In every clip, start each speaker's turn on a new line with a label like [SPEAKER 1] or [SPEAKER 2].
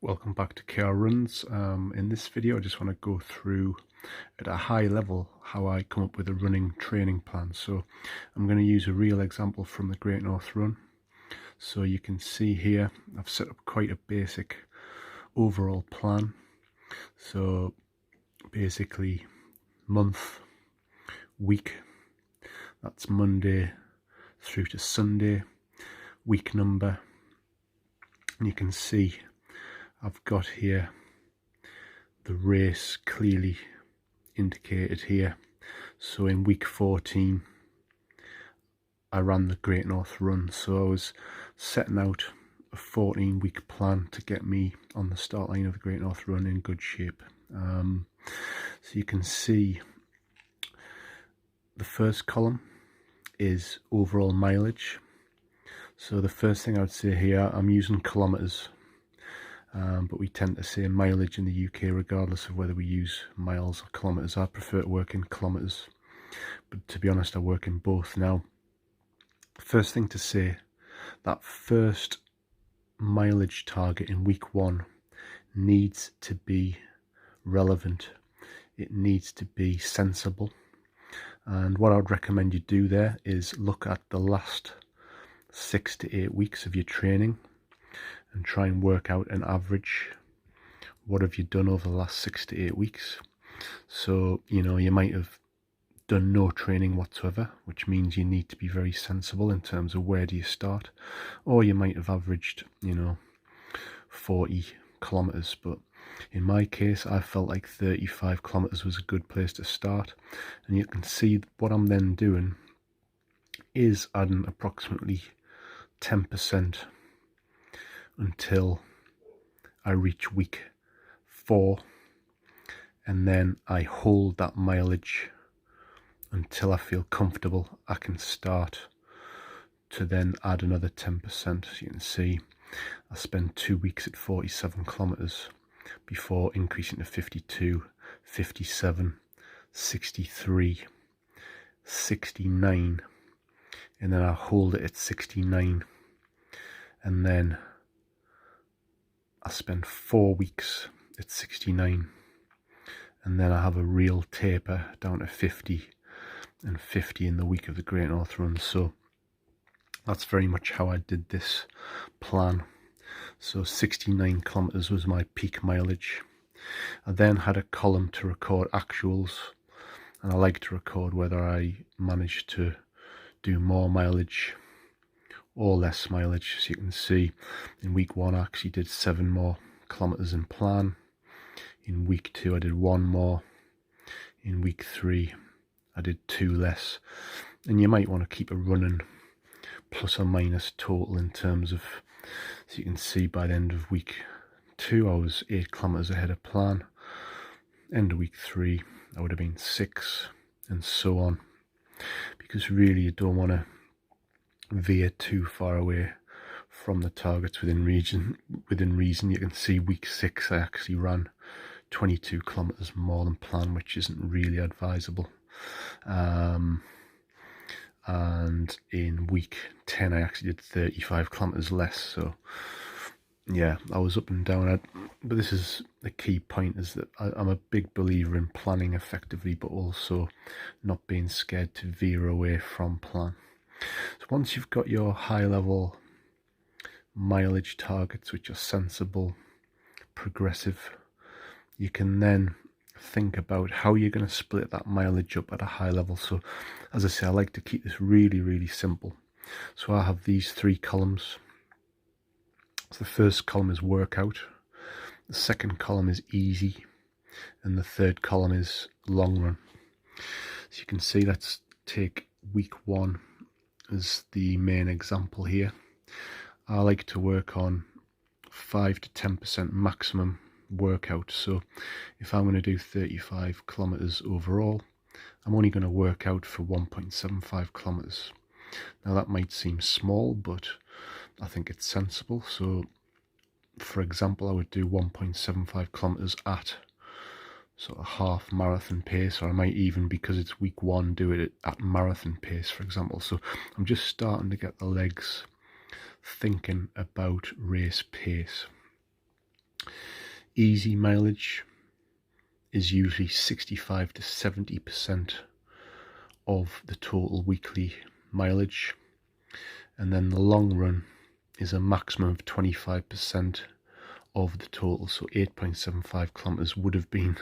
[SPEAKER 1] Welcome back to KR Runs. In this video I just want to go through at a high level how I come up with a running training plan. So I'm going to use a real example from the Great North Run. So you can see here I've set up quite a basic overall plan. So basically month, week, that's Monday through to Sunday, week number, and you can see I've got here the race clearly indicated here. So in week 14 I ran the Great North Run, so I was setting out a 14-week plan to get me on the start line of the Great North Run in good shape. So you can see the first column is overall mileage. So the first thing I would say here, I'm using kilometres. But we tend to say mileage in the UK regardless of whether we use miles or kilometres. I prefer to work in kilometres, but to be honest I work in both now. First thing to say, that first mileage target in week 1 needs to be relevant. It needs to be sensible, and what I would recommend you do there is look at the last 6 to 8 weeks of your training and try and work out an average. What have you done over the last 6 to 8 weeks? So, you know, you might have done no training whatsoever, which means you need to be very sensible in terms of where do you start. Or you might have averaged, 40 kilometres, but in my case I felt like 35 kilometres was a good place to start. And you can see what I'm then doing is adding approximately 10% until I reach week 4, and then I hold that mileage until I feel comfortable I can start to then add another 10%. As you can see, I spent 2 weeks at 47 kilometres before increasing to 52, 57, 63, 69, and then I hold it at 69, and then I spend 4 weeks at 69, and then I have a real taper down to 50 and 50 in the week of the Great North Run. So that's very much how I did this plan. So 69 kilometres was my peak mileage. I then had a column to record actuals, and I like to record whether I managed to do more mileage or less mileage. So you can see in week 1 I actually did 7 more kilometres in plan. In week 2 I did 1 more. In week 3 I did 2 less. And you might want to keep a running plus or minus total in terms of, so you can see by the end of week 2 I was 8 kilometres ahead of plan. End of week 3 I would have been 6, and so on, because really you don't want to veer too far away from the targets within reason. You can see week 6 I actually ran 22 kilometres more than planned, which isn't really advisable. And in week 10 I actually did 35 kilometres less. So yeah, I was up and down. But this is the key point, is that I'm a big believer in planning effectively, but also not being scared to veer away from plan. So once you've got your high level mileage targets, which are sensible, progressive, you can then think about how you're going to split that mileage up at a high level. So as I say, I like to keep this really simple. So I have these 3 columns. So the first column is workout, the second column is easy, and the third column is long run. So you can see, let's take week 1 as the main example here. I like to work on 5 to 10% maximum workout. So if I'm going to do 35 kilometres overall, I'm only going to work out for 1.75 kilometres. Now that might seem small, but I think it's sensible. So for example, I would do 1.75 kilometres at sort of half marathon pace, or I might even, because it's week 1, do it at marathon pace, for example. So I'm just starting to get the legs thinking about race pace. Easy mileage is usually 65 to 70% of the total weekly mileage, and then the long run is a maximum of 25% of the total. So 8.75 kilometers would have been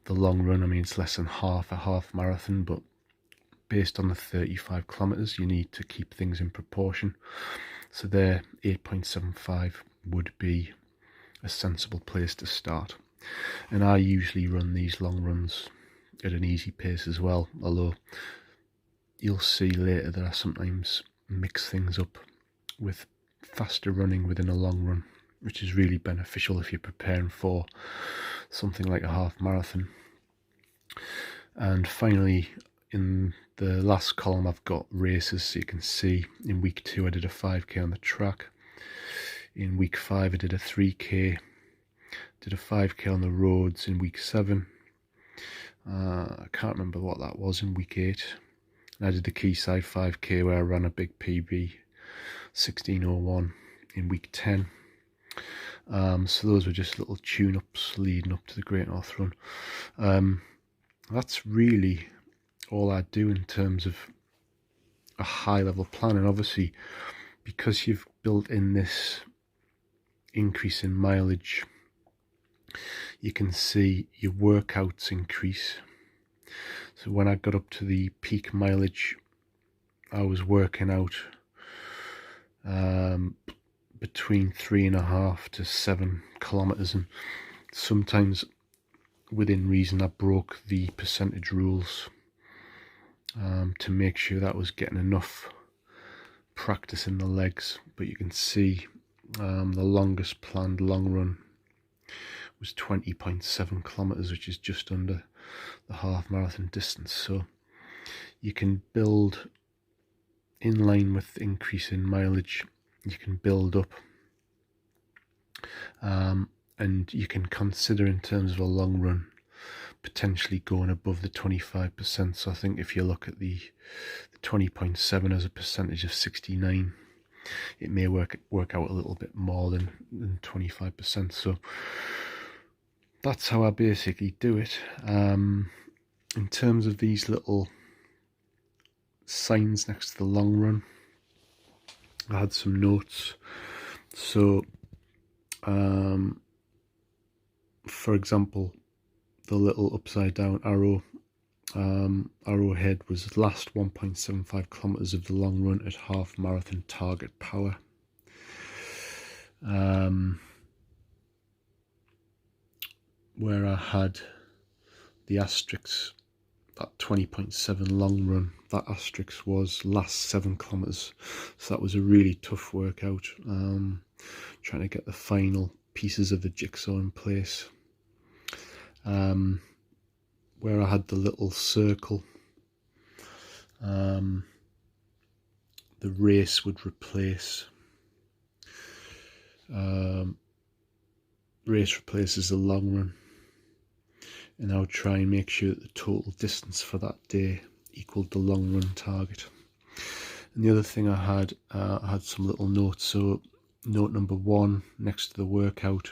[SPEAKER 1] the long run. I mean, it's less than half a half marathon, but based on the 35 kilometers, you need to keep things in proportion. So there, 8.75 would be a sensible place to start. And I usually run these long runs at an easy pace as well, although you'll see later that I sometimes mix things up with faster running within a long run, which is really beneficial if you're preparing for something like a half marathon. And finally, in the last column, I've got races. So you can see in week 2 I did a 5k on the track. In week 5 I did a 3k, did a 5k on the roads in week 7. I can't remember what that was in week 8. And I did the Quayside 5k where I ran a big PB 16:01 in week 10. So those were just little tune-ups leading up to the Great North Run. That's really all I do in terms of a high-level plan. And obviously, because you've built in this increase in mileage, you can see your workouts increase. So when I got up to the peak mileage, I was working out between 3.5 to 7 kilometers, and sometimes within reason I broke the percentage rules to make sure that I was getting enough practice in the legs. But you can see the longest planned long run was 20.7 kilometers, which is just under the half marathon distance. So you can build in line with the increase in mileage. You can build up, and you can consider in terms of a long run potentially going above the 25%. So I think if you look at the 20.7 as a percentage of 69, it may work out a little bit more than 25%. So that's how I basically do it. In terms of these little signs next to the long run, I had some notes. So for example, the little upside down arrowhead was last 1.75 kilometers of the long run at half marathon target power. Where I had the asterisk, that 20.7 long run, that asterisk was last 7 kilometers. So that was a really tough workout, trying to get the final pieces of the jigsaw in place. Where I had the little circle, the race would replace, race replaces the long run, and I would try and make sure that the total distance for that day equaled the long run target. And the other thing I had some little notes. So note number 1, next to the workout,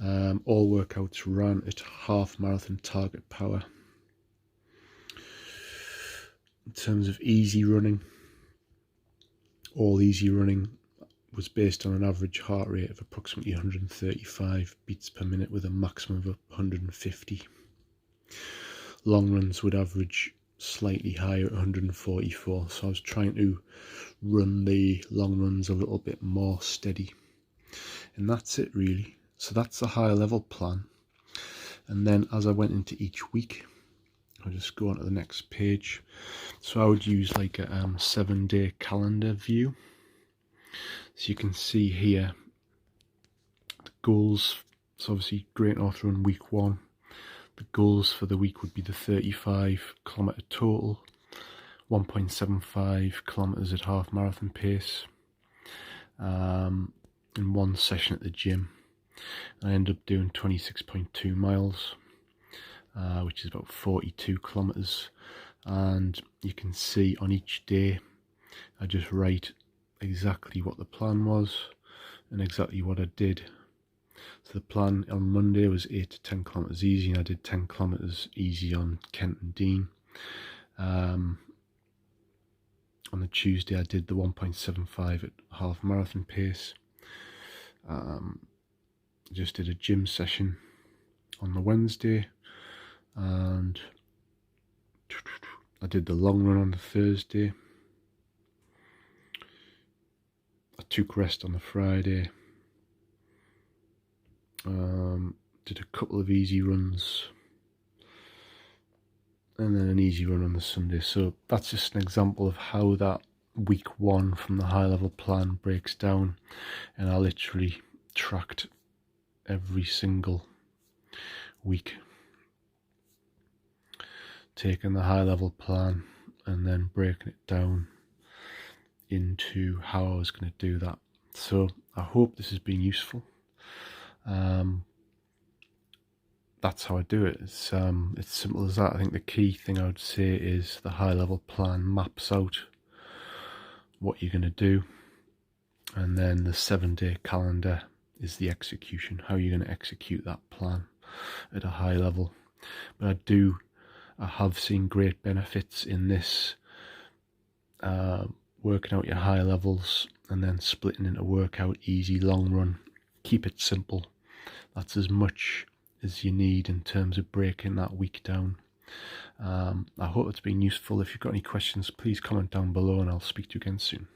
[SPEAKER 1] all workouts ran at half marathon target power. In terms of easy running, all easy running was based on an average heart rate of approximately 135 beats per minute with a maximum of 150. Long runs would average slightly higher at 144, so I was trying to run the long runs a little bit more steady. And that's it really. So that's a high level plan. And then as I went into each week, I'll just go on to the next page. So I would use like a 7-day calendar view. So you can see here the goals. So obviously Great North Run week 1. The goals for the week would be the 35 kilometer total, 1.75 kilometers at half marathon pace, and 1 session at the gym. I ended up doing 26.2 miles, which is about 42 kilometers. And you can see on each day I just write exactly what the plan was and exactly what I did. So the plan on Monday was 8 to 10 kilometres easy, and I did 10 kilometres easy on Kent and Dean. On the Tuesday I did the 1.75 at half marathon pace. Just did a gym session on the Wednesday, and I did the long run on the Thursday. I took rest on the Friday. Did a couple of easy runs, and then an easy run on the Sunday. So that's just an example of how that week one from the high level plan breaks down, and I literally tracked every single week, taking the high level plan and then breaking it down into how I was going to do that. So I hope this has been useful. That's how I do it. It's simple as that. I think the key thing I would say is the high level plan maps out what you're going to do, and then the 7-day calendar is the execution, how you're going to execute that plan at a high level. But I have seen great benefits in this, working out your high levels and then splitting into workout, easy, long run. Keep it simple. That's as much as you need in terms of breaking that week down. I hope it's been useful. If you've got any questions, please comment down below, and I'll speak to you again soon.